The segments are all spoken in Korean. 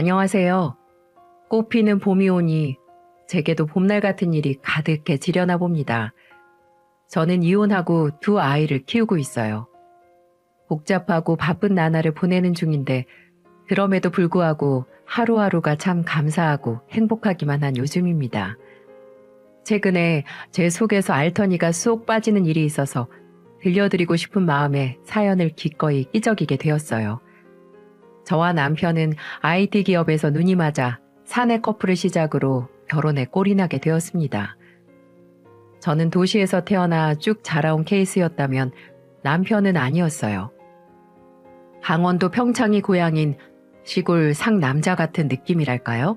안녕하세요. 꽃피는 봄이 오니 제게도 봄날 같은 일이 가득해지려나 봅니다. 저는 이혼하고 두 아이를 키우고 있어요. 복잡하고 바쁜 나날을 보내는 중인데 그럼에도 불구하고 하루하루가 참 감사하고 행복하기만 한 요즘입니다. 최근에 제 속에서 알터니가 쏙 빠지는 일이 있어서 들려드리고 싶은 마음에 사연을 기꺼이 끼적이게 되었어요. 저와 남편은 IT 기업에서 눈이 맞아 사내 커플을 시작으로 결혼에 꼴이 나게 되었습니다. 저는 도시에서 태어나 쭉 자라온 케이스였다면 남편은 아니었어요. 강원도 평창이 고향인 시골 상남자 같은 느낌이랄까요?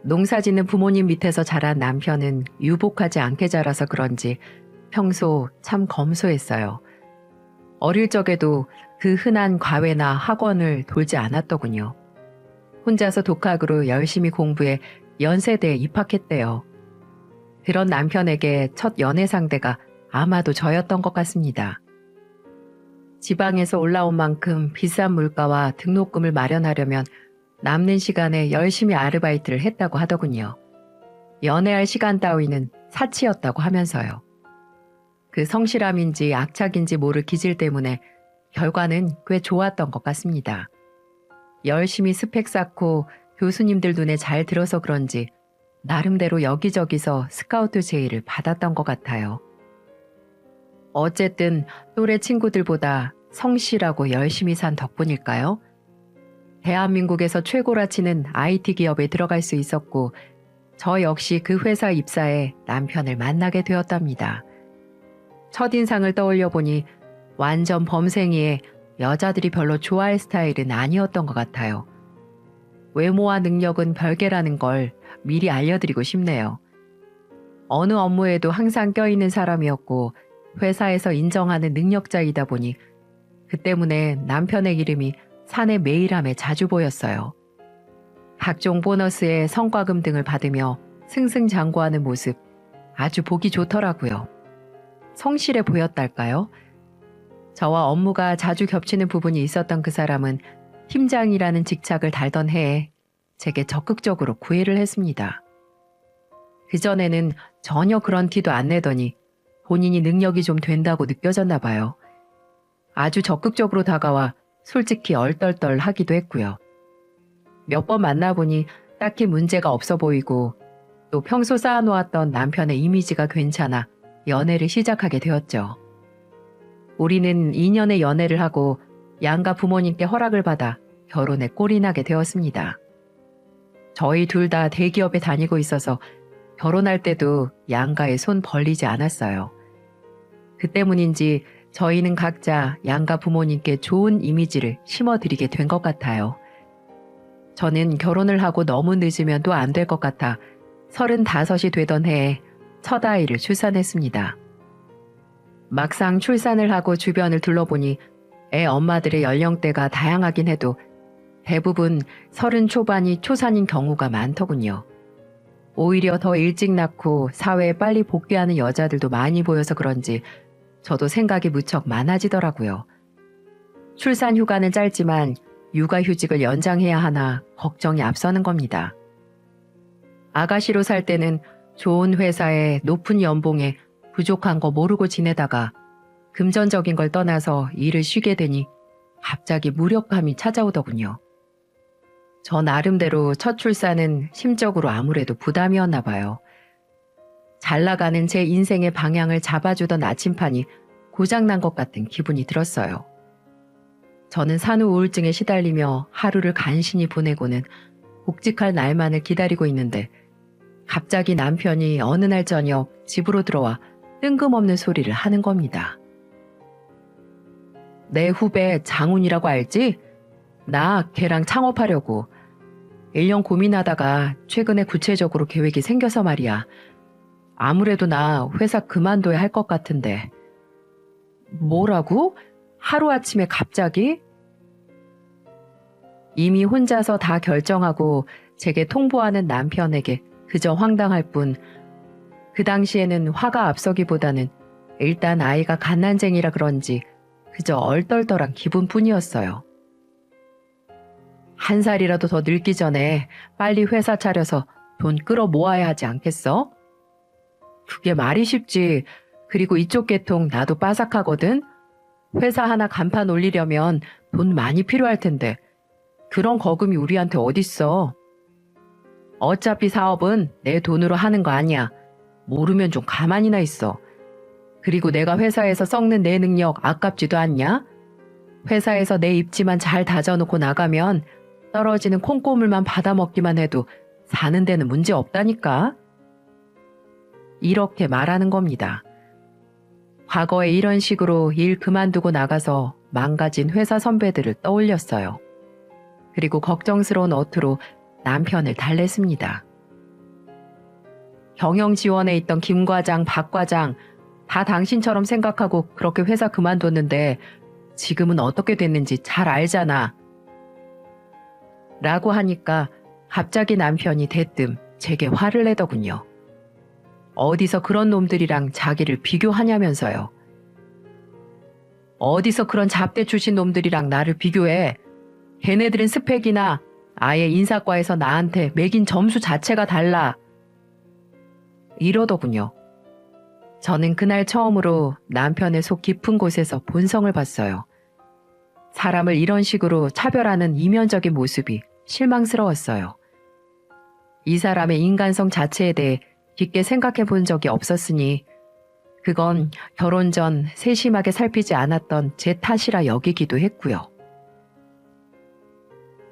농사 짓는 부모님 밑에서 자란 남편은 유복하지 않게 자라서 그런지 평소 참 검소했어요. 어릴 적에도 그 흔한 과외나 학원을 돌지 않았더군요. 혼자서 독학으로 열심히 공부해 연세대에 입학했대요. 그런 남편에게 첫 연애 상대가 아마도 저였던 것 같습니다. 지방에서 올라온 만큼 비싼 물가와 등록금을 마련하려면 남는 시간에 열심히 아르바이트를 했다고 하더군요. 연애할 시간 따위는 사치였다고 하면서요. 그 성실함인지 악착인지 모를 기질 때문에 결과는 꽤 좋았던 것 같습니다. 열심히 스펙 쌓고 교수님들 눈에 잘 들어서 그런지 나름대로 여기저기서 스카우트 제의를 받았던 것 같아요. 어쨌든 또래 친구들보다 성실하고 열심히 산 덕분일까요? 대한민국에서 최고라 치는 IT 기업에 들어갈 수 있었고 저 역시 그 회사 입사에 남편을 만나게 되었답니다. 첫인상을 떠올려 보니 완전 범생이에 여자들이 별로 좋아할 스타일은 아니었던 것 같아요. 외모와 능력은 별개라는 걸 미리 알려드리고 싶네요. 어느 업무에도 항상 껴있는 사람이었고 회사에서 인정하는 능력자이다 보니 그 때문에 남편의 이름이 사내 메일함에 자주 보였어요. 각종 보너스에 성과금 등을 받으며 승승장구하는 모습 아주 보기 좋더라고요. 성실해 보였달까요? 저와 업무가 자주 겹치는 부분이 있었던 그 사람은 팀장이라는 직책을 달던 해에 제게 적극적으로 구애를 했습니다. 그전에는 전혀 그런 티도 안 내더니 본인이 능력이 좀 된다고 느껴졌나 봐요. 아주 적극적으로 다가와 솔직히 얼떨떨 하기도 했고요. 몇 번 만나보니 딱히 문제가 없어 보이고 또 평소 쌓아놓았던 남편의 이미지가 괜찮아 연애를 시작하게 되었죠. 우리는 2년의 연애를 하고 양가 부모님께 허락을 받아 결혼에 꼴이 나게 되었습니다. 저희 둘 다 대기업에 다니고 있어서 결혼할 때도 양가에 손 벌리지 않았어요. 그 때문인지 저희는 각자 양가 부모님께 좋은 이미지를 심어드리게 된 것 같아요. 저는 결혼을 하고 너무 늦으면 또 안 될 것 같아 35이 되던 해에 첫 아이를 출산했습니다. 막상 출산을 하고 주변을 둘러보니 애 엄마들의 연령대가 다양하긴 해도 대부분 30 초반이 초산인 경우가 많더군요. 오히려 더 일찍 낳고 사회에 빨리 복귀하는 여자들도 많이 보여서 그런지 저도 생각이 무척 많아지더라고요. 출산 휴가는 짧지만 육아휴직을 연장해야 하나 걱정이 앞서는 겁니다. 아가씨로 살 때는 좋은 회사에 높은 연봉에 부족한 거 모르고 지내다가 금전적인 걸 떠나서 일을 쉬게 되니 갑자기 무력감이 찾아오더군요. 저 나름대로 첫 출산은 심적으로 아무래도 부담이었나 봐요. 잘 나가는 제 인생의 방향을 잡아주던 나침판이 고장난 것 같은 기분이 들었어요. 저는 산후 우울증에 시달리며 하루를 간신히 보내고는 복직할 날만을 기다리고 있는데 갑자기 남편이 어느 날 저녁 집으로 들어와 뜬금없는 소리를 하는 겁니다. 내 후배 장훈이라고 알지? 나 걔랑 창업하려고. 1년 고민하다가 최근에 구체적으로 계획이 생겨서 말이야. 아무래도 나 회사 그만둬야 할 것 같은데. 뭐라고? 하루아침에 갑자기? 이미 혼자서 다 결정하고 제게 통보하는 남편에게 그저 황당할 뿐 그 당시에는 화가 앞서기보다는 일단 아이가 갓난쟁이라 그런지 그저 얼떨떨한 기분뿐이었어요. 한 살이라도 더 늙기 전에 빨리 회사 차려서 돈 끌어 모아야 하지 않겠어? 그게 말이 쉽지. 그리고 이쪽 계통 나도 빠삭하거든. 회사 하나 간판 올리려면 돈 많이 필요할 텐데 그런 거금이 우리한테 어딨어. 어차피 사업은 내 돈으로 하는 거 아니야. 모르면 좀 가만히나 있어. 그리고 내가 회사에서 썩는 내 능력 아깝지도 않냐? 회사에서 내 입지만 잘 다져놓고 나가면 떨어지는 콩고물만 받아먹기만 해도 사는 데는 문제 없다니까. 이렇게 말하는 겁니다. 과거에 이런 식으로 일 그만두고 나가서 망가진 회사 선배들을 떠올렸어요. 그리고 걱정스러운 어투로 남편을 달랬습니다. 경영 지원에 있던 김 과장, 박 과장 다 당신처럼 생각하고 그렇게 회사 그만뒀는데 지금은 어떻게 됐는지 잘 알잖아. 라고 하니까 갑자기 남편이 대뜸 제게 화를 내더군요. 어디서 그런 놈들이랑 자기를 비교하냐면서요. 어디서 그런 잡대 출신 놈들이랑 나를 비교해. 걔네들은 스펙이나 아예 인사과에서 나한테 매긴 점수 자체가 달라. 이러더군요. 저는 그날 처음으로 남편의 속 깊은 곳에서 본성을 봤어요. 사람을 이런 식으로 차별하는 이면적인 모습이 실망스러웠어요. 이 사람의 인간성 자체에 대해 깊게 생각해 본 적이 없었으니 그건 결혼 전 세심하게 살피지 않았던 제 탓이라 여기기도 했고요.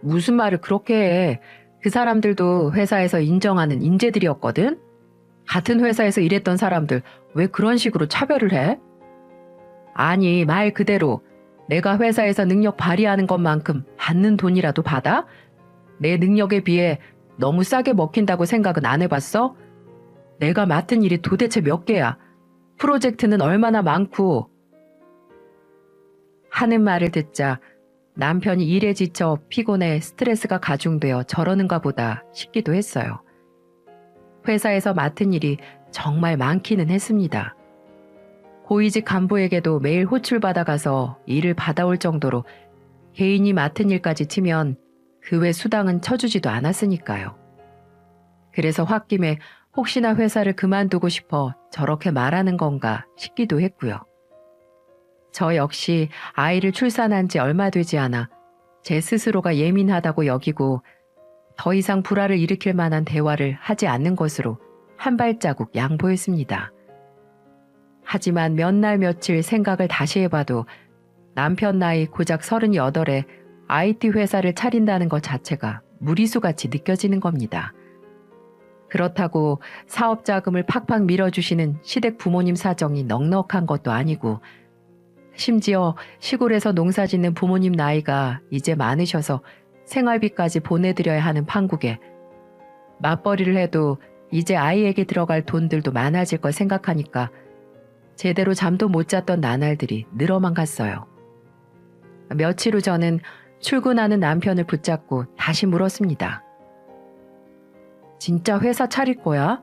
무슨 말을 그렇게 해. 그 사람들도 회사에서 인정하는 인재들이었거든. 같은 회사에서 일했던 사람들 왜 그런 식으로 차별을 해? 아니, 말 그대로 내가 회사에서 능력 발휘하는 것만큼 받는 돈이라도 받아? 내 능력에 비해 너무 싸게 먹힌다고 생각은 안 해봤어? 내가 맡은 일이 도대체 몇 개야? 프로젝트는 얼마나 많고. 하는 말을 듣자 남편이 일에 지쳐 피곤해 스트레스가 가중되어 저러는가 보다 싶기도 했어요. 회사에서 맡은 일이 정말 많기는 했습니다. 고위직 간부에게도 매일 호출받아가서 일을 받아올 정도로 개인이 맡은 일까지 치면 그 외 수당은 쳐주지도 않았으니까요. 그래서 홧김에 혹시나 회사를 그만두고 싶어 저렇게 말하는 건가 싶기도 했고요. 저 역시 아이를 출산한 지 얼마 되지 않아 제 스스로가 예민하다고 여기고 더 이상 불화를 일으킬 만한 대화를 하지 않는 것으로 한 발자국 양보했습니다. 하지만 몇 날 며칠 생각을 다시 해봐도 남편 나이 고작 38에 IT 회사를 차린다는 것 자체가 무리수같이 느껴지는 겁니다. 그렇다고 사업 자금을 팍팍 밀어주시는 시댁 부모님 사정이 넉넉한 것도 아니고 심지어 시골에서 농사 짓는 부모님 나이가 이제 많으셔서 생활비까지 보내드려야 하는 판국에 맞벌이를 해도 이제 아이에게 들어갈 돈들도 많아질 걸 생각하니까 제대로 잠도 못 잤던 나날들이 늘어만 갔어요. 며칠 후 저는 출근하는 남편을 붙잡고 다시 물었습니다. 진짜 회사 차릴 거야?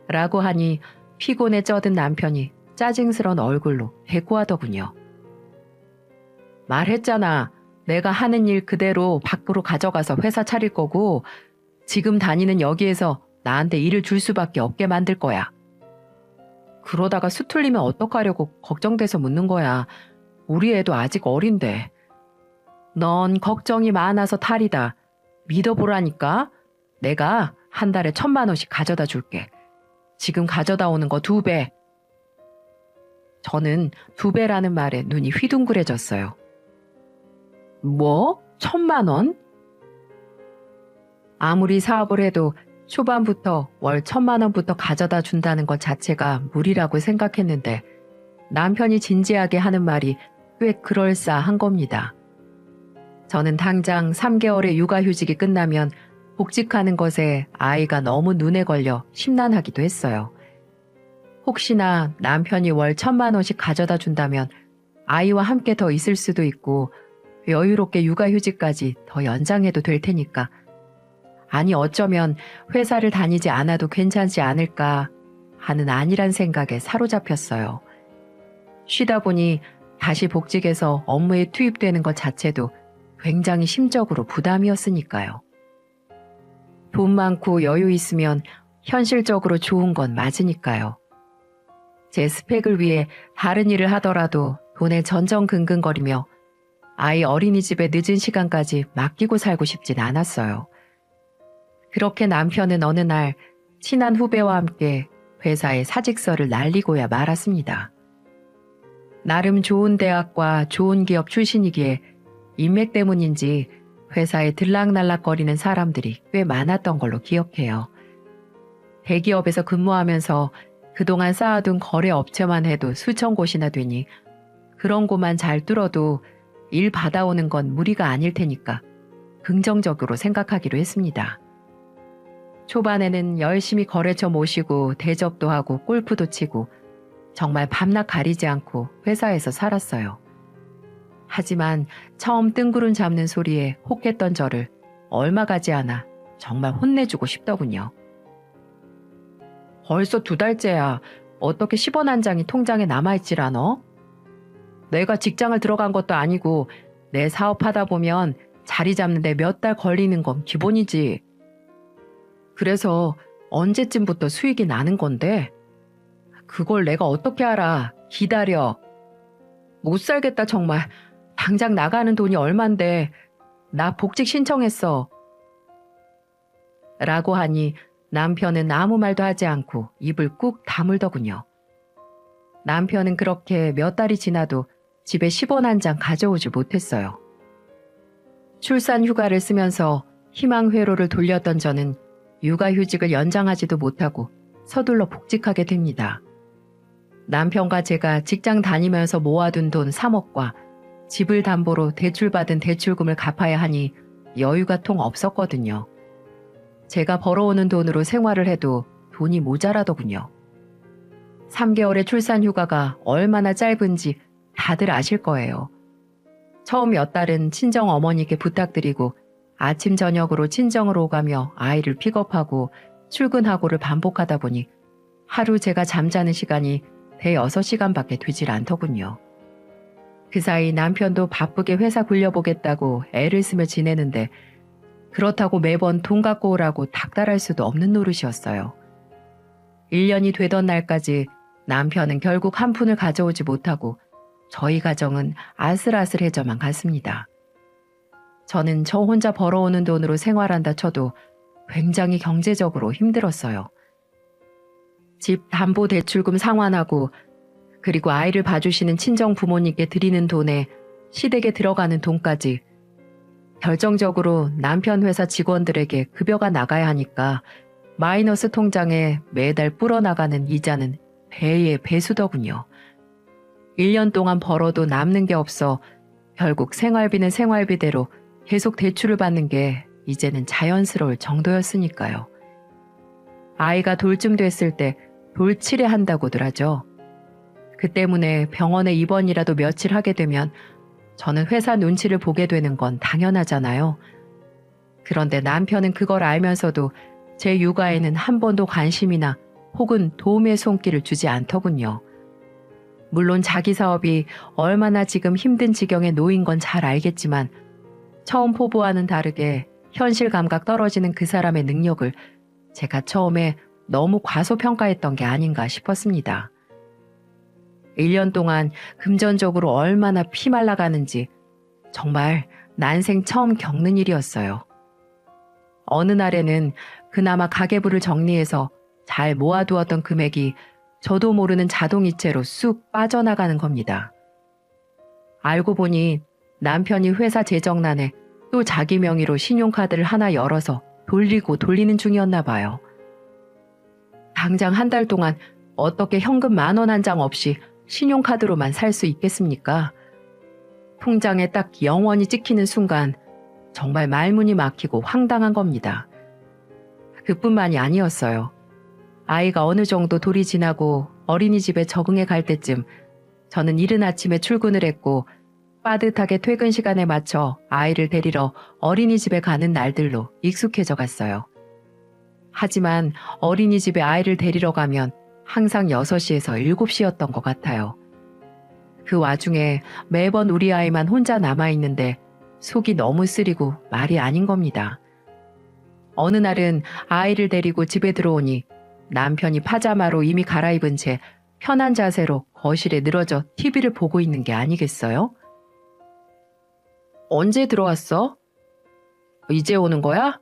라고 하니 피곤에 쩌든 남편이 짜증스러운 얼굴로 대꾸하더군요. 말했잖아. 내가 하는 일 그대로 밖으로 가져가서 회사 차릴 거고 지금 다니는 여기에서 나한테 일을 줄 수밖에 없게 만들 거야. 그러다가 수틀리면 어떡하려고 걱정돼서 묻는 거야. 우리 애도 아직 어린데. 넌 걱정이 많아서 탈이다. 믿어보라니까. 내가 한 달에 1,000만 원씩 가져다 줄게. 지금 가져다 오는 거 2배. 저는 2배라는 말에 눈이 휘둥그레졌어요. 뭐? 1,000만 원? 아무리 사업을 해도 초반부터 월 1,000만 원부터 가져다 준다는 것 자체가 무리라고 생각했는데 남편이 진지하게 하는 말이 꽤 그럴싸한 겁니다. 저는 당장 3개월의 육아휴직이 끝나면 복직하는 것에 아이가 너무 눈에 걸려 심란하기도 했어요. 혹시나 남편이 월 1,000만 원씩 가져다 준다면 아이와 함께 더 있을 수도 있고 여유롭게 육아휴직까지 더 연장해도 될 테니까. 아니 어쩌면 회사를 다니지 않아도 괜찮지 않을까 하는 안일한 생각에 사로잡혔어요. 쉬다 보니 다시 복직해서 업무에 투입되는 것 자체도 굉장히 심적으로 부담이었으니까요. 돈 많고 여유 있으면 현실적으로 좋은 건 맞으니까요. 제 스펙을 위해 다른 일을 하더라도 돈에 전전긍긍거리며 아이 어린이집에 늦은 시간까지 맡기고 살고 싶진 않았어요. 그렇게 남편은 어느 날 친한 후배와 함께 회사에 사직서를 날리고야 말았습니다. 나름 좋은 대학과 좋은 기업 출신이기에 인맥 때문인지 회사에 들락날락거리는 사람들이 꽤 많았던 걸로 기억해요. 대기업에서 근무하면서 그동안 쌓아둔 거래 업체만 해도 수천 곳이나 되니 그런 곳만 잘 뚫어도 일 받아오는 건 무리가 아닐 테니까 긍정적으로 생각하기로 했습니다. 초반에는 열심히 거래처 모시고 대접도 하고 골프도 치고 정말 밤낮 가리지 않고 회사에서 살았어요. 하지만 처음 뜬구름 잡는 소리에 혹했던 저를 얼마 가지 않아 정말 혼내주고 싶더군요. 벌써 2달째야. 어떻게 10원 한 장이 통장에 남아있질 않아? 내가 직장을 들어간 것도 아니고 내 사업하다 보면 자리 잡는데 몇 달 걸리는 건 기본이지. 그래서 언제쯤부터 수익이 나는 건데? 그걸 내가 어떻게 알아. 기다려. 못 살겠다 정말. 당장 나가는 돈이 얼만데. 나 복직 신청했어. 라고 하니 남편은 아무 말도 하지 않고 입을 꾹 다물더군요. 남편은 그렇게 몇 달이 지나도 집에 10원 한 장 가져오지 못했어요. 출산 휴가를 쓰면서 희망 회로를 돌렸던 저는 육아휴직을 연장하지도 못하고 서둘러 복직하게 됩니다. 남편과 제가 직장 다니면서 모아둔 돈 3억과 집을 담보로 대출받은 대출금을 갚아야 하니 여유가 통 없었거든요. 제가 벌어오는 돈으로 생활을 해도 돈이 모자라더군요. 3개월의 출산 휴가가 얼마나 짧은지 다들 아실 거예요. 처음 몇 달은 친정 어머니께 부탁드리고 아침 저녁으로 친정으로 오가며 아이를 픽업하고 출근하고를 반복하다 보니 하루 제가 잠자는 시간이 대여섯 시간밖에 되질 않더군요. 그 사이 남편도 바쁘게 회사 굴려보겠다고 애를 쓰며 지내는데 그렇다고 매번 돈 갖고 오라고 닥달할 수도 없는 노릇이었어요. 1년이 되던 날까지 남편은 결국 한 푼을 가져오지 못하고 저희 가정은 아슬아슬해져만 갔습니다. 저는 저 혼자 벌어오는 돈으로 생활한다 쳐도 굉장히 경제적으로 힘들었어요. 집 담보대출금 상환하고 그리고 아이를 봐주시는 친정 부모님께 드리는 돈에 시댁에 들어가는 돈까지 결정적으로 남편 회사 직원들에게 급여가 나가야 하니까 마이너스 통장에 매달 불어나가는 이자는 배의 배수더군요. 1년 동안 벌어도 남는 게 없어 결국 생활비는 생활비대로 계속 대출을 받는 게 이제는 자연스러울 정도였으니까요. 아이가 돌쯤 됐을 때 돌치레 한다고들 하죠. 그 때문에 병원에 입원이라도 며칠 하게 되면 저는 회사 눈치를 보게 되는 건 당연하잖아요. 그런데 남편은 그걸 알면서도 제 육아에는 한 번도 관심이나 혹은 도움의 손길을 주지 않더군요. 물론 자기 사업이 얼마나 지금 힘든 지경에 놓인 건 잘 알겠지만 처음 포부와는 다르게 현실 감각 떨어지는 그 사람의 능력을 제가 처음에 너무 과소평가했던 게 아닌가 싶었습니다. 1년 동안 금전적으로 얼마나 피말라가는지 정말 난생 처음 겪는 일이었어요. 어느 날에는 그나마 가계부를 정리해서 잘 모아두었던 금액이 저도 모르는 자동이체로 쑥 빠져나가는 겁니다. 알고 보니 남편이 회사 재정난에 또 자기 명의로 신용카드를 하나 열어서 돌리고 돌리는 중이었나 봐요. 당장 한 달 동안 어떻게 현금 10,000원 한 장 없이 신용카드로만 살 수 있겠습니까? 통장에 딱 영원히 찍히는 순간 정말 말문이 막히고 황당한 겁니다. 그뿐만이 아니었어요. 아이가 어느 정도 돌이 지나고 어린이집에 적응해 갈 때쯤 저는 이른 아침에 출근을 했고 빠듯하게 퇴근 시간에 맞춰 아이를 데리러 어린이집에 가는 날들로 익숙해져 갔어요. 하지만 어린이집에 아이를 데리러 가면 항상 6시에서 7시였던 것 같아요. 그 와중에 매번 우리 아이만 혼자 남아있는데 속이 너무 쓰리고 말이 아닌 겁니다. 어느 날은 아이를 데리고 집에 들어오니 남편이 파자마로 이미 갈아입은 채 편한 자세로 거실에 늘어져 TV를 보고 있는 게 아니겠어요? 언제 들어왔어? 이제 오는 거야?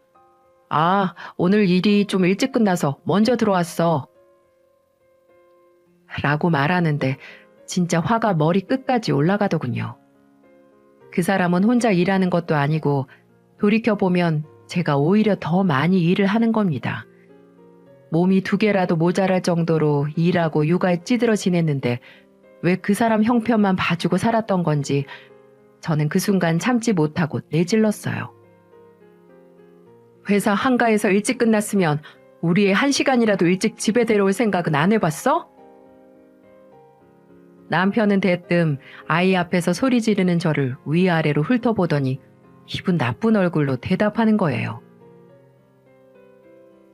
아, 오늘 일이 좀 일찍 끝나서 먼저 들어왔어. 라고 말하는데 진짜 화가 머리 끝까지 올라가더군요. 그 사람은 혼자 일하는 것도 아니고 돌이켜보면 제가 오히려 더 많이 일을 하는 겁니다. 몸이 2개라도 모자랄 정도로 일하고 육아에 찌들어 지냈는데 왜 그 사람 형편만 봐주고 살았던 건지 저는 그 순간 참지 못하고 내질렀어요. 회사 한가해서 일찍 끝났으면 우리 애 1시간이라도 일찍 집에 데려올 생각은 안 해봤어? 남편은 대뜸 아이 앞에서 소리 지르는 저를 위아래로 훑어보더니 기분 나쁜 얼굴로 대답하는 거예요.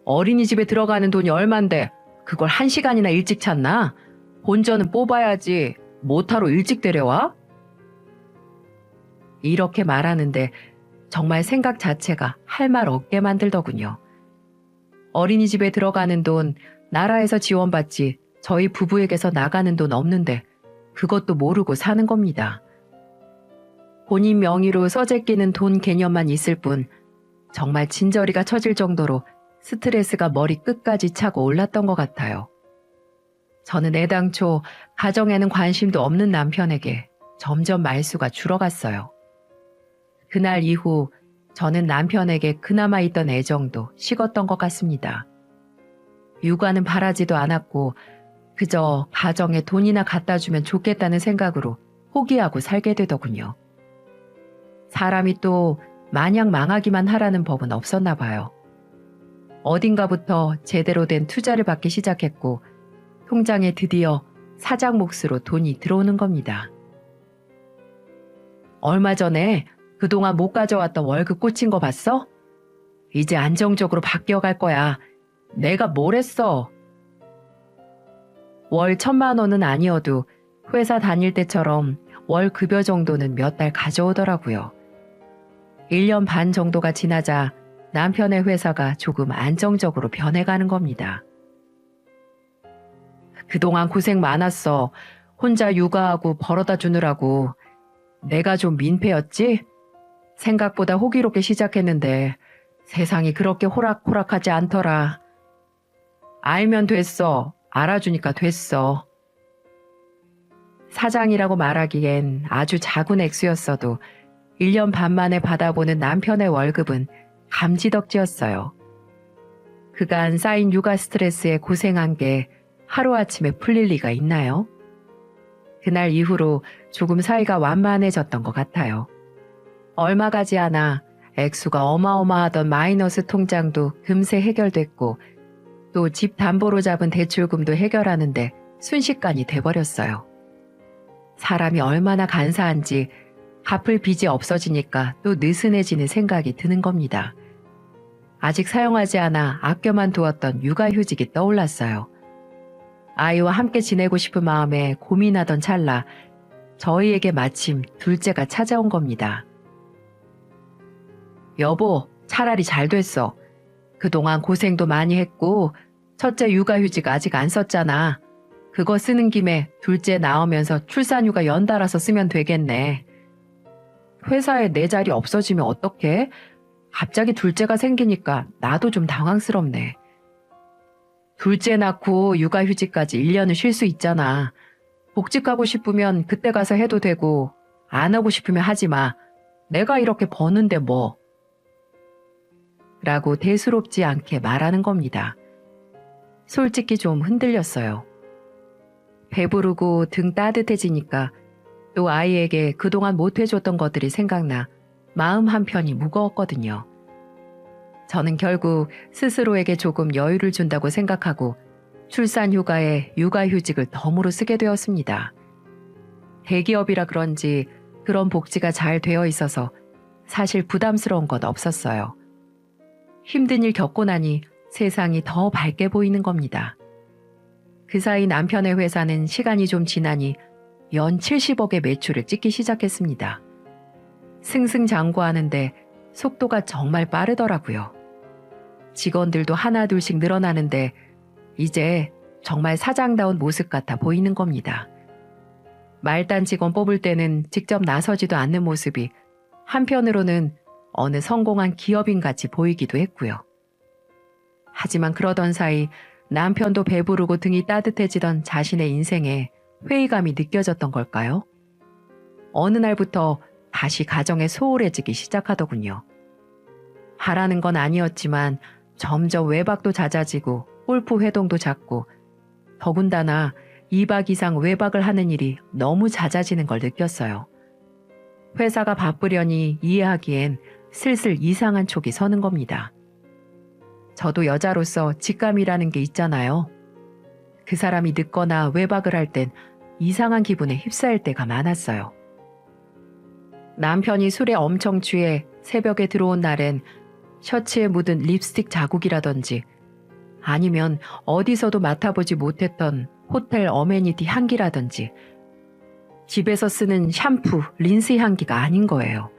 어린이집에 들어가는 돈이 얼만데 그걸 1시간이나 일찍 찾나? 본전은 뽑아야지. 모타로 일찍 데려와? 이렇게 말하는데 정말 생각 자체가 할 말 없게 만들더군요. 어린이집에 들어가는 돈 나라에서 지원받지 저희 부부에게서 나가는 돈 없는데 그것도 모르고 사는 겁니다. 본인 명의로 써재 끼는 돈 개념만 있을 뿐 정말 진저리가 처질 정도로 스트레스가 머리 끝까지 차고 올랐던 것 같아요. 저는 애당초 가정에는 관심도 없는 남편에게 점점 말수가 줄어갔어요. 그날 이후 저는 남편에게 그나마 있던 애정도 식었던 것 같습니다. 육아는 바라지도 않았고 그저 가정에 돈이나 갖다 주면 좋겠다는 생각으로 포기하고 살게 되더군요. 사람이 또 마냥 망하기만 하라는 법은 없었나 봐요. 어딘가부터 제대로 된 투자를 받기 시작했고 통장에 드디어 사장 몫으로 돈이 들어오는 겁니다. 얼마 전에 그동안 못 가져왔던 월급 꽂힌 거 봤어? 이제 안정적으로 바뀌어갈 거야. 내가 뭘 했어? 월 1,000만 원은 아니어도 회사 다닐 때처럼 월 급여 정도는 몇 달 가져오더라고요. 1년 반 정도가 지나자 남편의 회사가 조금 안정적으로 변해가는 겁니다. 그동안 고생 많았어. 혼자 육아하고 벌어다 주느라고. 내가 좀 민폐였지? 생각보다 호기롭게 시작했는데 세상이 그렇게 호락호락하지 않더라. 알면 됐어. 알아주니까 됐어. 사장이라고 말하기엔 아주 작은 액수였어도 1년 반 만에 받아보는 남편의 월급은 감지덕지였어요. 그간 쌓인 육아 스트레스에 고생한 게 하루아침에 풀릴 리가 있나요? 그날 이후로 조금 사이가 완만해졌던 것 같아요. 얼마 가지 않아 액수가 어마어마하던 마이너스 통장도 금세 해결됐고 또 집 담보로 잡은 대출금도 해결하는데 순식간이 돼버렸어요. 사람이 얼마나 간사한지 갚을 빚이 없어지니까 또 느슨해지는 생각이 드는 겁니다. 아직 사용하지 않아 아껴만 두었던 육아휴직이 떠올랐어요. 아이와 함께 지내고 싶은 마음에 고민하던 찰나 저희에게 마침 둘째가 찾아온 겁니다. 여보, 차라리 잘 됐어. 그동안 고생도 많이 했고 첫째 육아휴직 아직 안 썼잖아. 그거 쓰는 김에 둘째 나오면서 출산휴가 연달아서 쓰면 되겠네. 회사에 내 자리 없어지면 어떡해? 갑자기 둘째가 생기니까 나도 좀 당황스럽네. 둘째 낳고 육아휴직까지 1년을 쉴 수 있잖아. 복직하고 싶으면 그때 가서 해도 되고 안 하고 싶으면 하지 마. 내가 이렇게 버는데 뭐. 라고 대수롭지 않게 말하는 겁니다. 솔직히 좀 흔들렸어요. 배부르고 등 따뜻해지니까 또 아이에게 그동안 못해줬던 것들이 생각나 마음 한편이 무거웠거든요. 저는 결국 스스로에게 조금 여유를 준다고 생각하고 출산휴가에 육아휴직을 덤으로 쓰게 되었습니다. 대기업이라 그런지 그런 복지가 잘 되어 있어서 사실 부담스러운 건 없었어요. 힘든 일 겪고 나니 세상이 더 밝게 보이는 겁니다. 그 사이 남편의 회사는 시간이 좀 지나니 연 70억의 매출을 찍기 시작했습니다. 승승장구하는데 속도가 정말 빠르더라고요. 직원들도 하나둘씩 늘어나는데 이제 정말 사장다운 모습 같아 보이는 겁니다. 말단 직원 뽑을 때는 직접 나서지도 않는 모습이 한편으로는 어느 성공한 기업인 같이 보이기도 했고요. 하지만 그러던 사이 남편도 배부르고 등이 따뜻해지던 자신의 인생에 회의감이 느껴졌던 걸까요? 어느 날부터 다시 가정에 소홀해지기 시작하더군요. 하라는 건 아니었지만 점점 외박도 잦아지고 골프 회동도 잦고 더군다나 2박 이상 외박을 하는 일이 너무 잦아지는 걸 느꼈어요. 회사가 바쁘려니 이해하기엔 슬슬 이상한 촉이 서는 겁니다. 저도 여자로서 직감이라는 게 있잖아요. 그 사람이 늦거나 외박을 할 땐 이상한 기분에 휩싸일 때가 많았어요. 남편이 술에 엄청 취해 새벽에 들어온 날엔 셔츠에 묻은 립스틱 자국이라든지 아니면 어디서도 맡아보지 못했던 호텔 어메니티 향기라든지 집에서 쓰는 샴푸, 린스 향기가 아닌 거예요.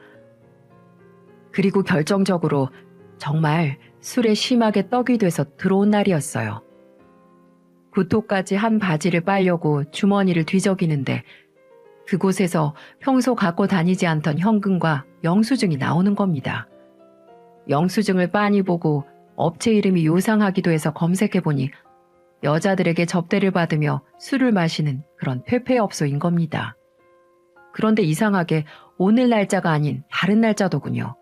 그리고 결정적으로 정말 술에 심하게 떡이 돼서 들어온 날이었어요. 구토까지 한 바지를 빨려고 주머니를 뒤적이는데 그곳에서 평소 갖고 다니지 않던 현금과 영수증이 나오는 겁니다. 영수증을 빤히 보고 업체 이름이 요상하기도 해서 검색해보니 여자들에게 접대를 받으며 술을 마시는 그런 퇴폐업소인 겁니다. 그런데 이상하게 오늘 날짜가 아닌 다른 날짜더군요.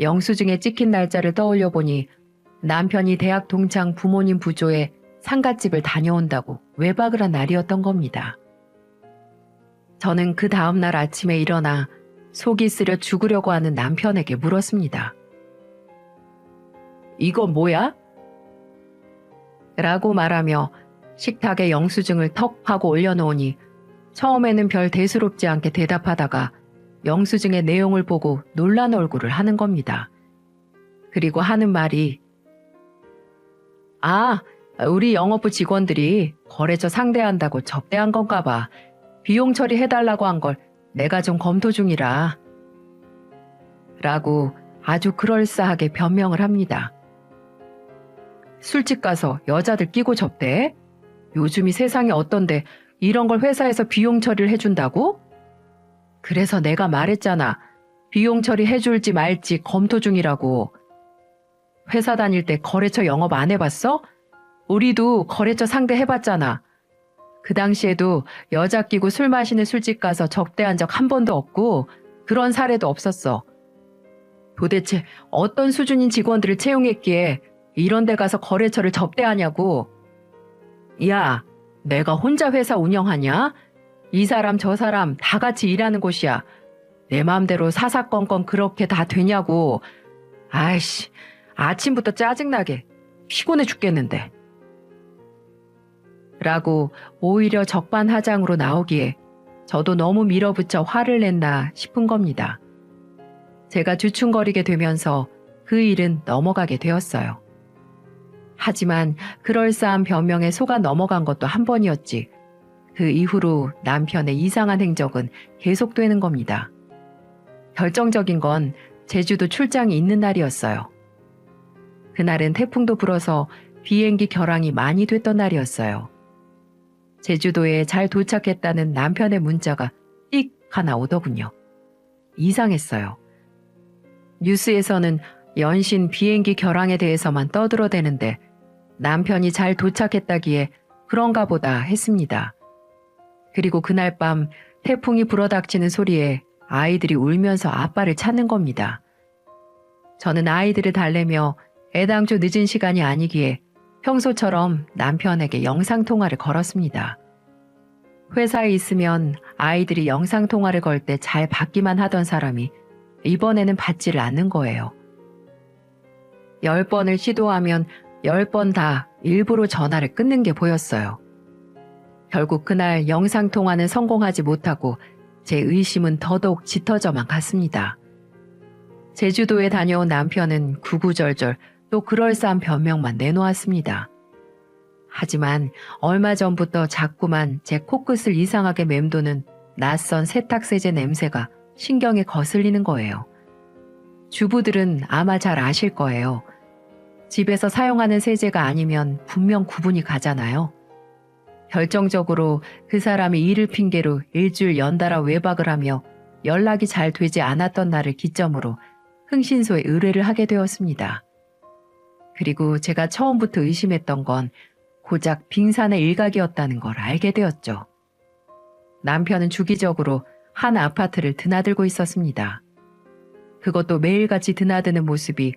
영수증에 찍힌 날짜를 떠올려 보니 남편이 대학 동창 부모님 부조에 상갓집을 다녀온다고 외박을 한 날이었던 겁니다. 저는 그 다음날 아침에 일어나 속이 쓰려 죽으려고 하는 남편에게 물었습니다. 이건 뭐야? 라고 말하며 식탁에 영수증을 턱 하고 올려놓으니 처음에는 별 대수롭지 않게 대답하다가 영수증의 내용을 보고 놀란 얼굴을 하는 겁니다. 그리고 하는 말이 우리 영업부 직원들이 거래처 상대한다고 접대한 건가 봐. 비용 처리해달라고 한 걸 내가 좀 검토 중이라. 라고 아주 그럴싸하게 변명을 합니다. 술집 가서 여자들 끼고 접대? 요즘이 세상이 어떤데 이런 걸 회사에서 비용 처리를 해준다고? 그래서 내가 말했잖아. 비용 처리 해줄지 말지 검토 중이라고. 회사 다닐 때 거래처 영업 안 해봤어? 우리도 거래처 상대 해봤잖아. 그 당시에도 여자 끼고 술 마시는 술집 가서 접대한 적 한 번도 없고 그런 사례도 없었어. 도대체 어떤 수준인 직원들을 채용했기에 이런 데 가서 거래처를 접대하냐고. 야, 내가 혼자 회사 운영하냐? 이 사람 저 사람 다 같이 일하는 곳이야. 내 마음대로 사사건건 그렇게 다 되냐고. 아이씨, 아침부터 짜증나게 피곤해 죽겠는데. 라고 오히려 적반하장으로 나오기에 저도 너무 밀어붙여 화를 냈나 싶은 겁니다. 제가 주춤거리게 되면서 그 일은 넘어가게 되었어요. 하지만 그럴싸한 변명에 속아 넘어간 것도 한 번이었지. 그 이후로 남편의 이상한 행적은 계속되는 겁니다. 결정적인 건 제주도 출장이 있는 날이었어요. 그날은 태풍도 불어서 비행기 결항이 많이 됐던 날이었어요. 제주도에 잘 도착했다는 남편의 문자가 띡 하나 오더군요. 이상했어요. 뉴스에서는 연신 비행기 결항에 대해서만 떠들어대는데 남편이 잘 도착했다기에 그런가 보다 했습니다. 그리고 그날 밤 태풍이 불어닥치는 소리에 아이들이 울면서 아빠를 찾는 겁니다. 저는 아이들을 달래며 애당초 늦은 시간이 아니기에 평소처럼 남편에게 영상통화를 걸었습니다. 회사에 있으면 아이들이 영상통화를 걸 때 잘 받기만 하던 사람이 이번에는 받지를 않는 거예요. 10번을 시도하면 10번 다 일부러 전화를 끊는 게 보였어요. 결국 그날 영상통화는 성공하지 못하고 제 의심은 더더욱 짙어져만 갔습니다. 제주도에 다녀온 남편은 구구절절 또 그럴싸한 변명만 내놓았습니다. 하지만 얼마 전부터 자꾸만 제 코끝을 이상하게 맴도는 낯선 세탁세제 냄새가 신경에 거슬리는 거예요. 주부들은 아마 잘 아실 거예요. 집에서 사용하는 세제가 아니면 분명 구분이 가잖아요. 결정적으로 그 사람이 일을 핑계로 일주일 연달아 외박을 하며 연락이 잘 되지 않았던 날을 기점으로 흥신소에 의뢰를 하게 되었습니다. 그리고 제가 처음부터 의심했던 건 고작 빙산의 일각이었다는 걸 알게 되었죠. 남편은 주기적으로 한 아파트를 드나들고 있었습니다. 그것도 매일같이 드나드는 모습이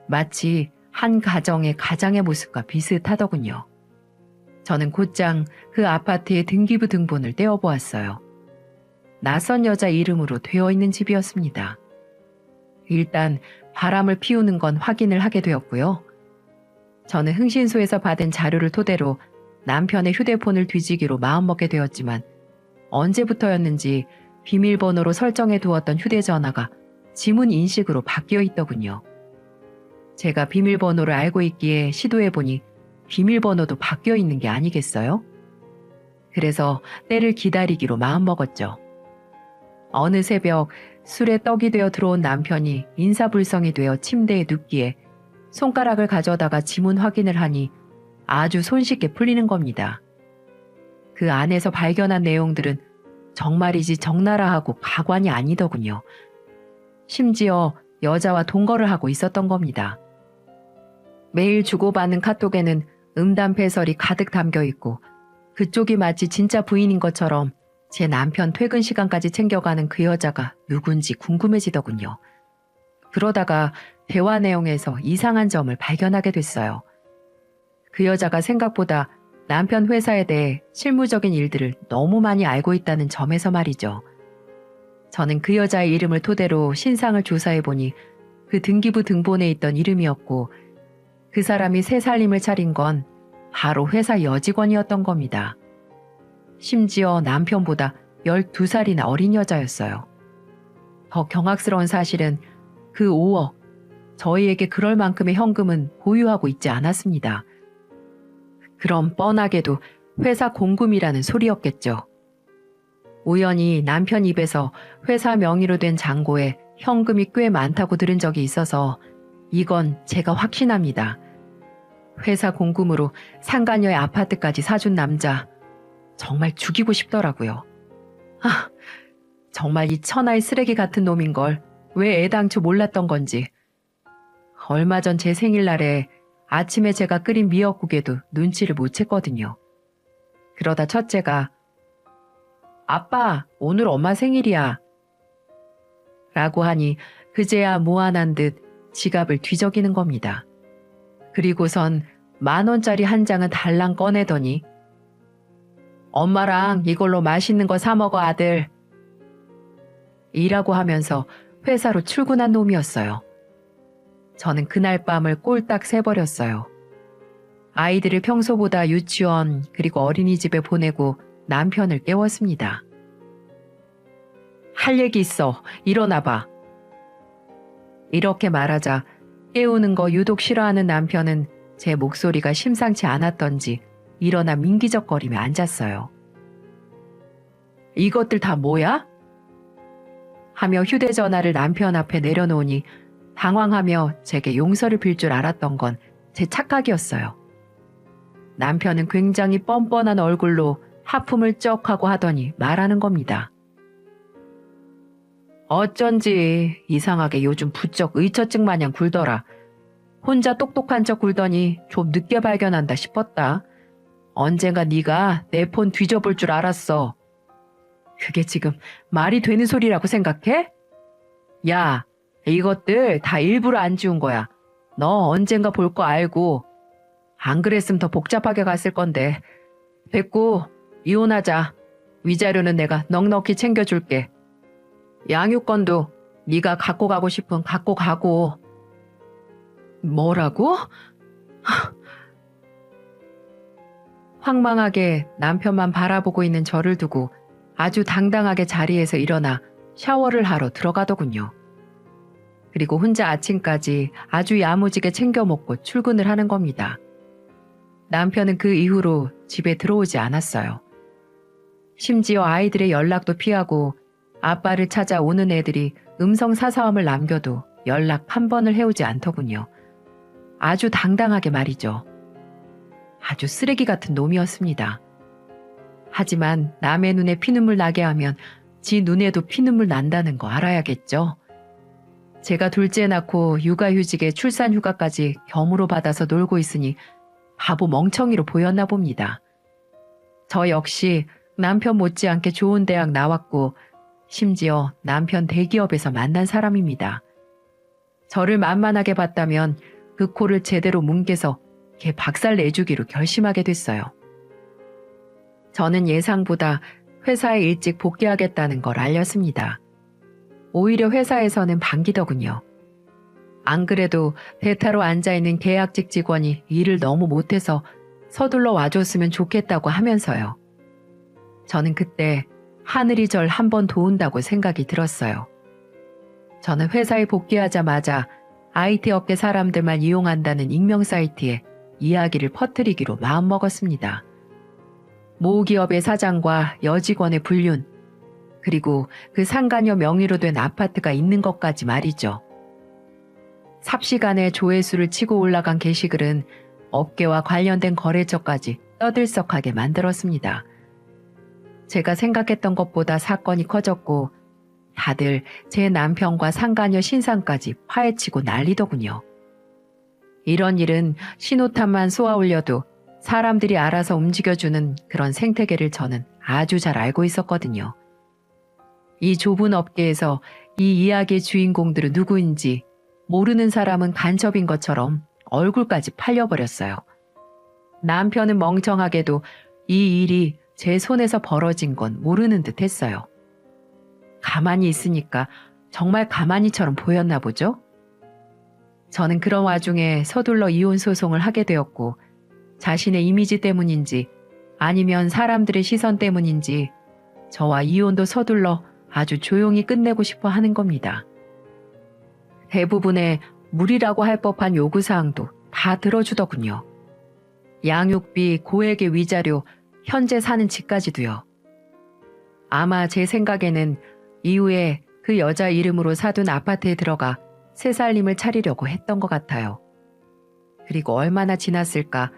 마치 한 가정의 가장의 모습과 비슷하더군요. 저는 곧장 그 아파트의 등기부 등본을 떼어보았어요. 낯선 여자 이름으로 되어 있는 집이었습니다. 일단 바람을 피우는 건 확인을 하게 되었고요. 저는 흥신소에서 받은 자료를 토대로 남편의 휴대폰을 뒤지기로 마음먹게 되었지만 언제부터였는지 비밀번호로 설정해 두었던 휴대전화가 지문 인식으로 바뀌어 있더군요. 제가 비밀번호를 알고 있기에 시도해보니 비밀번호도 바뀌어 있는 게 아니겠어요? 그래서 때를 기다리기로 마음먹었죠. 어느 새벽 술에 떡이 되어 들어온 남편이 인사불성이 되어 침대에 눕기에 손가락을 가져다가 지문 확인을 하니 아주 손쉽게 풀리는 겁니다. 그 안에서 발견한 내용들은 정말이지 적나라하고 가관이 아니더군요. 심지어 여자와 동거를 하고 있었던 겁니다. 매일 주고받는 카톡에는 음담패설이 가득 담겨 있고 그쪽이 마치 진짜 부인인 것처럼 제 남편 퇴근 시간까지 챙겨가는 그 여자가 누군지 궁금해지더군요. 그러다가 대화 내용에서 이상한 점을 발견하게 됐어요. 그 여자가 생각보다 남편 회사에 대해 실무적인 일들을 너무 많이 알고 있다는 점에서 말이죠. 저는 그 여자의 이름을 토대로 신상을 조사해보니 그 등기부 등본에 있던 이름이었고 그 사람이 새 살림을 차린 건 바로 회사 여직원이었던 겁니다. 심지어 남편보다 12살이나 어린 여자였어요. 더 경악스러운 사실은 그 5억, 저희에게 그럴 만큼의 현금은 보유하고 있지 않았습니다. 그럼 뻔하게도 회사 공금이라는 소리였겠죠. 우연히 남편 입에서 회사 명의로 된 잔고에 현금이 꽤 많다고 들은 적이 있어서 이건 제가 확신합니다. 회사 공금으로 상간녀의 아파트까지 사준 남자 정말 죽이고 싶더라고요. 정말 이 천하의 쓰레기 같은 놈인 걸 왜 애당초 몰랐던 건지. 얼마 전 제 생일날에 아침에 제가 끓인 미역국에도 눈치를 못 챘거든요. 그러다 첫째가 아빠, 오늘 엄마 생일이야 라고 하니 그제야 무안한 듯 지갑을 뒤적이는 겁니다. 그리고선 10,000원짜리 한 장은 달랑 꺼내더니 엄마랑 이걸로 맛있는 거 사 먹어 아들 이라고 하면서 회사로 출근한 놈이었어요. 저는 그날 밤을 꼴딱 새버렸어요. 아이들을 평소보다 유치원 그리고 어린이집에 보내고 남편을 깨웠습니다. 할 얘기 있어. 일어나봐. 이렇게 말하자 깨우는 거 유독 싫어하는 남편은 제 목소리가 심상치 않았던지 일어나 민기적거리며 앉았어요. 이것들 다 뭐야? 하며 휴대전화를 남편 앞에 내려놓으니 당황하며 제게 용서를 빌 줄 알았던 건 제 착각이었어요. 남편은 굉장히 뻔뻔한 얼굴로 하품을 쩍 하고 하더니 말하는 겁니다. 어쩐지 이상하게 요즘 부쩍 의처증 마냥 굴더라. 혼자 똑똑한 척 굴더니 좀 늦게 발견한다 싶었다. 언젠가 네가 내 폰 뒤져볼 줄 알았어. 그게 지금 말이 되는 소리라고 생각해? 야, 이것들 다 일부러 안 지운 거야. 너 언젠가 볼 거 알고. 안 그랬으면 더 복잡하게 갔을 건데. 됐고, 이혼하자. 위자료는 내가 넉넉히 챙겨줄게. 양육권도 네가 갖고 가고 싶으면 갖고 가고. 뭐라고? 황망하게 남편만 바라보고 있는 저를 두고 아주 당당하게 자리에서 일어나 샤워를 하러 들어가더군요. 그리고 혼자 아침까지 아주 야무지게 챙겨 먹고 출근을 하는 겁니다. 남편은 그 이후로 집에 들어오지 않았어요. 심지어 아이들의 연락도 피하고 아빠를 찾아오는 애들이 음성 사서함을 남겨도 연락 한 번을 해오지 않더군요. 아주 당당하게 말이죠. 아주 쓰레기 같은 놈이었습니다. 하지만 남의 눈에 피눈물 나게 하면 지 눈에도 피눈물 난다는 거 알아야겠죠. 제가 둘째 낳고 육아휴직에 출산휴가까지 겸으로 받아서 놀고 있으니 바보 멍청이로 보였나 봅니다. 저 역시 남편 못지않게 좋은 대학 나왔고 심지어 남편 대기업에서 만난 사람입니다. 저를 만만하게 봤다면 그 코를 제대로 뭉개서 걔 박살 내주기로 결심하게 됐어요. 저는 예상보다 회사에 일찍 복귀하겠다는 걸 알렸습니다. 오히려 회사에서는 반기더군요. 안 그래도 대타로 앉아있는 계약직 직원이 일을 너무 못해서 서둘러 와줬으면 좋겠다고 하면서요. 저는 그때 하늘이 절 한 번 도운다고 생각이 들었어요. 저는 회사에 복귀하자마자 IT 업계 사람들만 이용한다는 익명 사이트에 이야기를 퍼뜨리기로 마음먹었습니다. 모 기업의 사장과 여직원의 불륜, 그리고 그 상간녀 명의로 된 아파트가 있는 것까지 말이죠. 삽시간에 조회수를 치고 올라간 게시글은 업계와 관련된 거래처까지 떠들썩하게 만들었습니다. 제가 생각했던 것보다 사건이 커졌고 다들 제 남편과 상간녀 신상까지 파헤치고 난리더군요. 이런 일은 신호탄만 쏘아 올려도 사람들이 알아서 움직여주는 그런 생태계를 저는 아주 잘 알고 있었거든요. 이 좁은 업계에서 이 이야기의 주인공들은 누구인지 모르는 사람은 간첩인 것처럼 얼굴까지 팔려버렸어요. 남편은 멍청하게도 이 일이 제 손에서 벌어진 건 모르는 듯 했어요. 가만히 있으니까 정말 가만히처럼 보였나 보죠? 저는 그런 와중에 서둘러 이혼 소송을 하게 되었고 자신의 이미지 때문인지 아니면 사람들의 시선 때문인지 저와 이혼도 서둘러 아주 조용히 끝내고 싶어 하는 겁니다. 대부분의 무리라고 할 법한 요구사항도 다 들어주더군요. 양육비, 고액의 위자료, 현재 사는 집까지도요. 아마 제 생각에는 이후에 그 여자 이름으로 사둔 아파트에 들어가 새 살림을 차리려고 했던 것 같아요. 그리고 얼마나 지났을까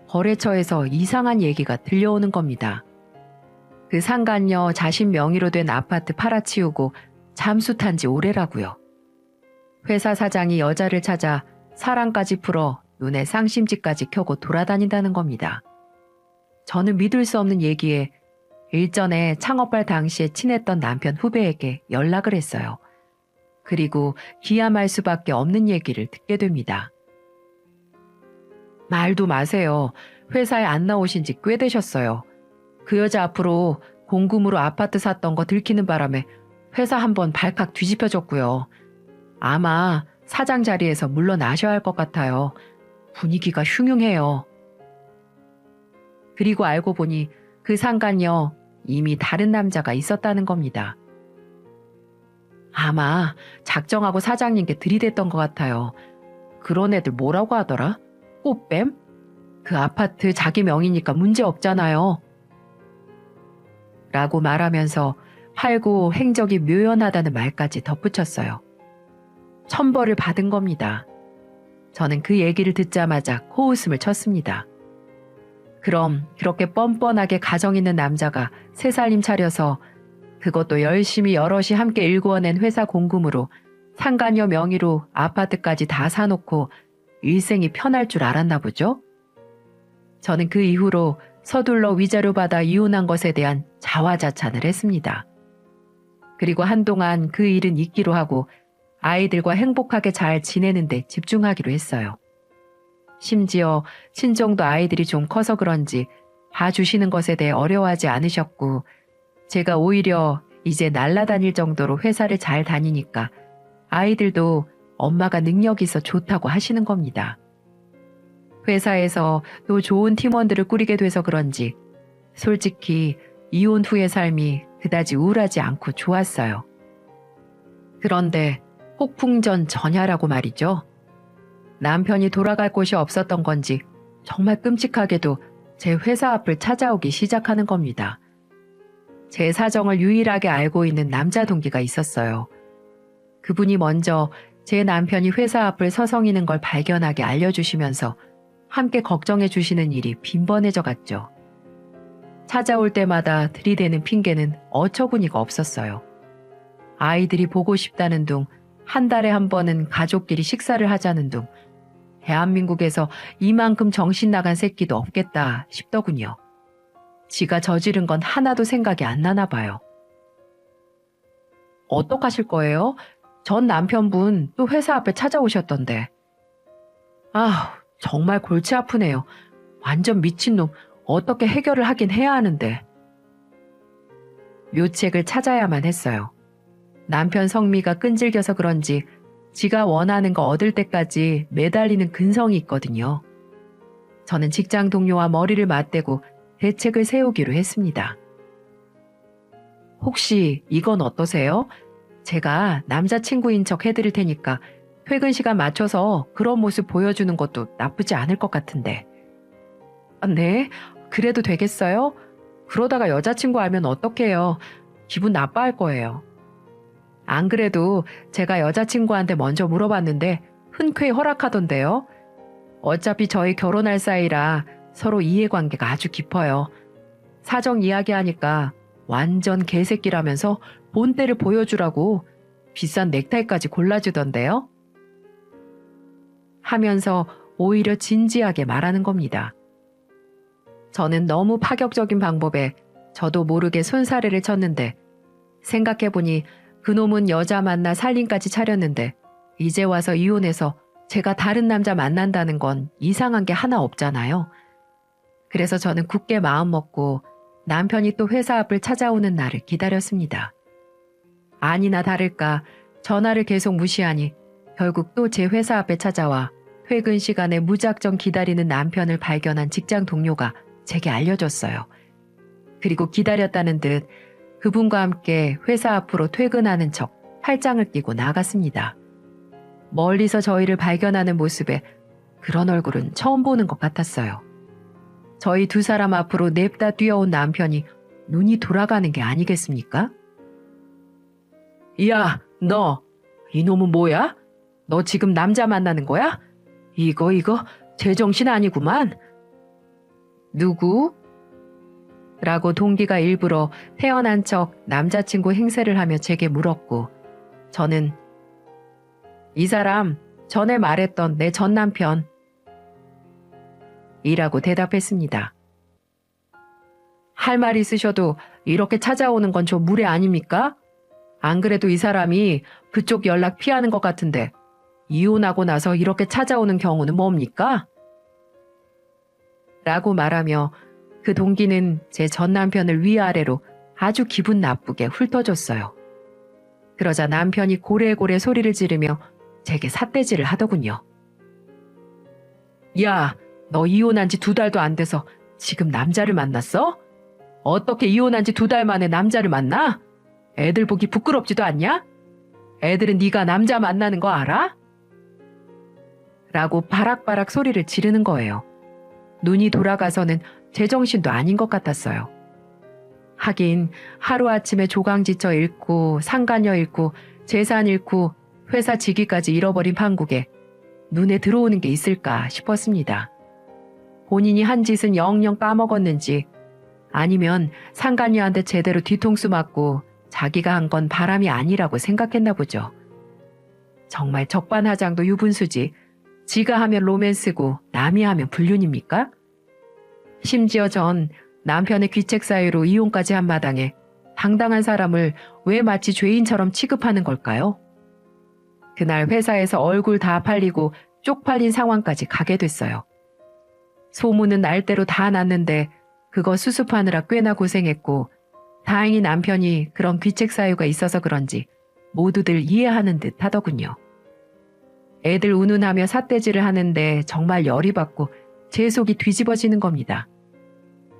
거래처에서 이상한 얘기가 들려오는 겁니다. 그 상간녀 자신 명의로 된 아파트 팔아치우고 잠수 탄 지 오래라고요. 회사 사장이 여자를 찾아 사랑까지 풀어 눈에 쌍심지까지 켜고 돌아다닌다는 겁니다. 저는 믿을 수 없는 얘기에 일전에 창업할 당시에 친했던 남편 후배에게 연락을 했어요. 그리고 기함할 수밖에 없는 얘기를 듣게 됩니다. 말도 마세요. 회사에 안 나오신 지 꽤 되셨어요. 그 여자 앞으로 공금으로 아파트 샀던 거 들키는 바람에 회사 한번 발칵 뒤집혀졌고요. 아마 사장 자리에서 물러나셔야 할 것 같아요. 분위기가 흉흉해요. 그리고 알고 보니 그 상간녀 이미 다른 남자가 있었다는 겁니다. 아마 작정하고 사장님께 들이댔던 것 같아요. 그런 애들 뭐라고 하더라? 꽃뱀? 그 아파트 자기 명의니까 문제 없잖아요. 라고 말하면서 활고 행적이 묘연하다는 말까지 덧붙였어요. 천벌을 받은 겁니다. 저는 그 얘기를 듣자마자 코웃음을 쳤습니다. 그럼 그렇게 뻔뻔하게 가정 있는 남자가 새 살림 차려서 그것도 열심히 여럿이 함께 일구어낸 회사 공금으로 상간녀 명의로 아파트까지 다 사놓고 일생이 편할 줄 알았나 보죠? 저는 그 이후로 서둘러 위자료 받아 이혼한 것에 대한 자화자찬을 했습니다. 그리고 한동안 그 일은 잊기로 하고 아이들과 행복하게 잘 지내는 데 집중하기로 했어요. 심지어 친정도 아이들이 좀 커서 그런지 봐주시는 것에 대해 어려워하지 않으셨고 제가 오히려 이제 날아다닐 정도로 회사를 잘 다니니까 아이들도 엄마가 능력이 있어 좋다고 하시는 겁니다. 회사에서 또 좋은 팀원들을 꾸리게 돼서 그런지 솔직히 이혼 후의 삶이 그다지 우울하지 않고 좋았어요. 그런데 폭풍전 전야라고 말이죠. 남편이 돌아갈 곳이 없었던 건지 정말 끔찍하게도 제 회사 앞을 찾아오기 시작하는 겁니다. 제 사정을 유일하게 알고 있는 남자 동기가 있었어요. 그분이 먼저 제 남편이 회사 앞을 서성이는 걸 발견하게 알려주시면서 함께 걱정해 주시는 일이 빈번해져 갔죠. 찾아올 때마다 들이대는 핑계는 어처구니가 없었어요. 아이들이 보고 싶다는 둥, 한 달에 한 번은 가족끼리 식사를 하자는 둥, 대한민국에서 이만큼 정신 나간 새끼도 없겠다 싶더군요. 지가 저지른 건 하나도 생각이 안 나나 봐요. 어떡하실 거예요? 전 남편분 또 회사 앞에 찾아오셨던데. 아, 정말 골치 아프네요. 완전 미친놈. 어떻게 해결을 하긴 해야 하는데. 묘책을 찾아야만 했어요. 남편 성미가 끈질겨서 그런지 지가 원하는 거 얻을 때까지 매달리는 근성이 있거든요. 저는 직장 동료와 머리를 맞대고 대책을 세우기로 했습니다. 혹시 이건 어떠세요? 제가 남자친구인 척 해드릴 테니까 퇴근 시간 맞춰서 그런 모습 보여주는 것도 나쁘지 않을 것 같은데. 네, 그래도 되겠어요? 그러다가 여자친구 알면 어떡해요? 기분 나빠할 거예요. 안 그래도 제가 여자친구한테 먼저 물어봤는데 흔쾌히 허락하던데요. 어차피 저희 결혼할 사이라 서로 이해관계가 아주 깊어요. 사정 이야기하니까 완전 개새끼라면서 본때를 보여주라고 비싼 넥타이까지 골라주던데요. 하면서 오히려 진지하게 말하는 겁니다. 저는 너무 파격적인 방법에 저도 모르게 손사래를 쳤는데 생각해보니 그놈은 여자 만나 살림까지 차렸는데 이제 와서 이혼해서 제가 다른 남자 만난다는 건 이상한 게 하나 없잖아요. 그래서 저는 굳게 마음먹고 남편이 또 회사 앞을 찾아오는 날을 기다렸습니다. 아니나 다를까 전화를 계속 무시하니 결국 또 제 회사 앞에 찾아와 퇴근 시간에 무작정 기다리는 남편을 발견한 직장 동료가 제게 알려줬어요. 그리고 기다렸다는 듯 그분과 함께 회사 앞으로 퇴근하는 척 팔짱을 끼고 나갔습니다. 멀리서 저희를 발견하는 모습에 그런 얼굴은 처음 보는 것 같았어요. 저희 두 사람 앞으로 냅다 뛰어온 남편이 눈이 돌아가는 게 아니겠습니까? 야, 너, 이놈은 뭐야? 너 지금 남자 만나는 거야? 이거, 제정신 아니구만. 누구? 라고 동기가 일부러 태어난 척 남자친구 행세를 하며 제게 물었고 저는 이 사람 전에 말했던 내 전 남편 이라고 대답했습니다. 할 말 있으셔도 이렇게 찾아오는 건 좀 무례 아닙니까? 안 그래도 이 사람이 그쪽 연락 피하는 것 같은데 이혼하고 나서 이렇게 찾아오는 경우는 뭡니까? 라고 말하며 그 동기는 제 전 남편을 위아래로 아주 기분 나쁘게 훑어줬어요. 그러자 남편이 고래고래 소리를 지르며 제게 삿대질을 하더군요. 야, 너 이혼한 지 2달도 안 돼서 지금 남자를 만났어? 어떻게 이혼한 지 2달 만에 남자를 만나? 애들 보기 부끄럽지도 않냐? 애들은 네가 남자 만나는 거 알아? 라고 바락바락 소리를 지르는 거예요. 눈이 돌아가서는 제정신도 아닌 것 같았어요. 하긴 하루아침에 조강지처 잃고 상간녀 잃고 재산 잃고 회사 직위까지 잃어버린 판국에 눈에 들어오는 게 있을까 싶었습니다. 본인이 한 짓은 영영 까먹었는지 아니면 상간녀한테 제대로 뒤통수 맞고 자기가 한 건 바람이 아니라고 생각했나 보죠. 정말 적반하장도 유분수지 지가 하면 로맨스고 남이 하면 불륜입니까? 심지어 전 남편의 귀책 사유로 이혼까지 한 마당에 당당한 사람을 왜 마치 죄인처럼 취급하는 걸까요? 그날 회사에서 얼굴 다 팔리고 쪽팔린 상황까지 가게 됐어요. 소문은 날대로 다 났는데 그거 수습하느라 꽤나 고생했고 다행히 남편이 그런 귀책 사유가 있어서 그런지 모두들 이해하는 듯 하더군요. 애들 운운하며 삿대질을 하는데 정말 열이 받고 제 속이 뒤집어지는 겁니다.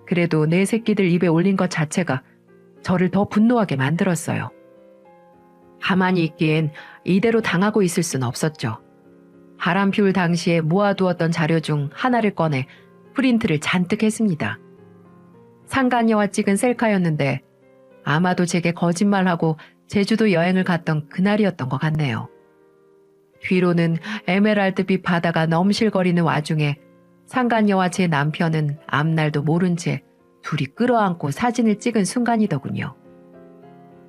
그래도 내 새끼들 입에 올린 것 자체가 저를 더 분노하게 만들었어요. 가만히 있기엔 이대로 당하고 있을 순 없었죠. 바람 피울 당시에 모아두었던 자료 중 하나를 꺼내 프린트를 잔뜩 했습니다. 상간녀와 찍은 셀카였는데 아마도 제게 거짓말하고 제주도 여행을 갔던 그날이었던 것 같네요. 뒤로는 에메랄드빛 바다가 넘실거리는 와중에 상간녀와 제 남편은 앞날도 모른 채 둘이 끌어안고 사진을 찍은 순간이더군요.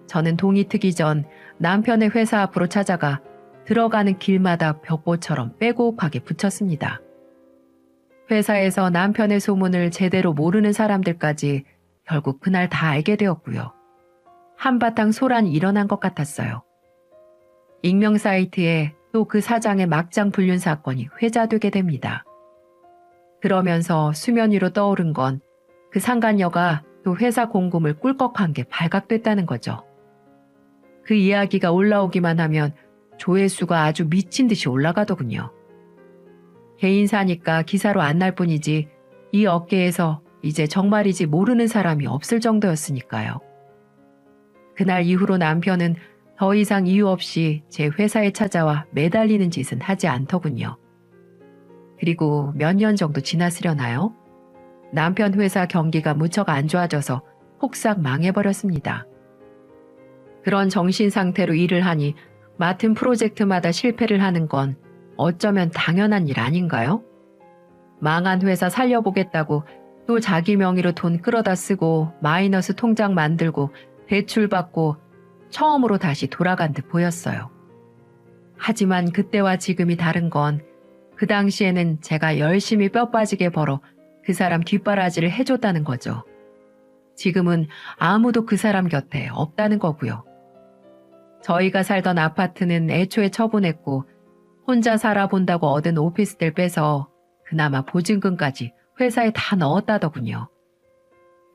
저는 동이 트기 전 남편의 회사 앞으로 찾아가 들어가는 길마다 벽보처럼 빼곡하게 붙였습니다. 회사에서 남편의 소문을 제대로 모르는 사람들까지 결국 그날 다 알게 되었고요. 한바탕 소란이 일어난 것 같았어요. 익명 사이트에 또 그 사장의 막장 불륜 사건이 회자되게 됩니다. 그러면서 수면 위로 떠오른 건 그 상간녀가 또 회사 공금을 꿀꺽한 게 발각됐다는 거죠. 그 이야기가 올라오기만 하면 조회수가 아주 미친 듯이 올라가더군요. 개인사니까 기사로 안 날 뿐이지 이 업계에서 이제 정말이지 모르는 사람이 없을 정도였으니까요. 그날 이후로 남편은 더 이상 이유 없이 제 회사에 찾아와 매달리는 짓은 하지 않더군요. 그리고 몇 년 정도 지났으려나요? 남편 회사 경기가 무척 안 좋아져서 폭삭 망해버렸습니다. 그런 정신 상태로 일을 하니 맡은 프로젝트마다 실패를 하는 건 어쩌면 당연한 일 아닌가요? 망한 회사 살려보겠다고 또 자기 명의로 돈 끌어다 쓰고 마이너스 통장 만들고 대출 받고 처음으로 다시 돌아간 듯 보였어요. 하지만 그때와 지금이 다른 건 그 당시에는 제가 열심히 뼈 빠지게 벌어 그 사람 뒷바라지를 해줬다는 거죠. 지금은 아무도 그 사람 곁에 없다는 거고요. 저희가 살던 아파트는 애초에 처분했고 혼자 살아본다고 얻은 오피스텔 빼서 그나마 보증금까지 회사에 다 넣었다더군요.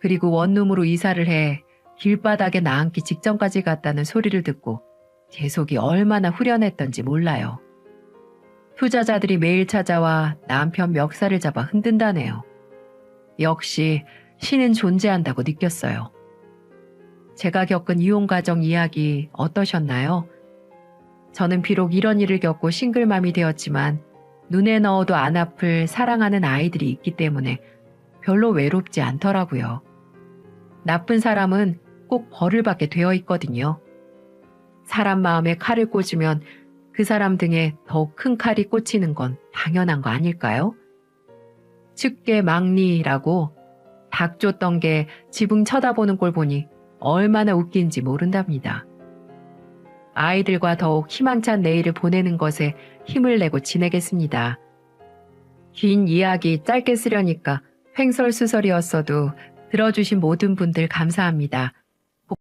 그리고 원룸으로 이사를 해 길바닥에 나앉기 직전까지 갔다는 소리를 듣고 제 속이 얼마나 후련했던지 몰라요. 투자자들이 매일 찾아와 남편 멱살을 잡아 흔든다네요. 역시 신은 존재한다고 느꼈어요. 제가 겪은 이혼 가정 이야기 어떠셨나요? 저는 비록 이런 일을 겪고 싱글맘이 되었지만 눈에 넣어도 안 아플 사랑하는 아이들이 있기 때문에 별로 외롭지 않더라고요. 나쁜 사람은 꼭 벌을 받게 되어 있거든요. 사람 마음에 칼을 꽂으면 그 사람 등에 더욱 큰 칼이 꽂히는 건 당연한 거 아닐까요? 측계 막리라고 닭 쫓던 게 지붕 쳐다보는 꼴 보니 얼마나 웃긴지 모른답니다. 아이들과 더욱 희망찬 내일을 보내는 것에 힘을 내고 지내겠습니다. 긴 이야기 짧게 쓰려니까 횡설수설이었어도 들어주신 모든 분들 감사합니다.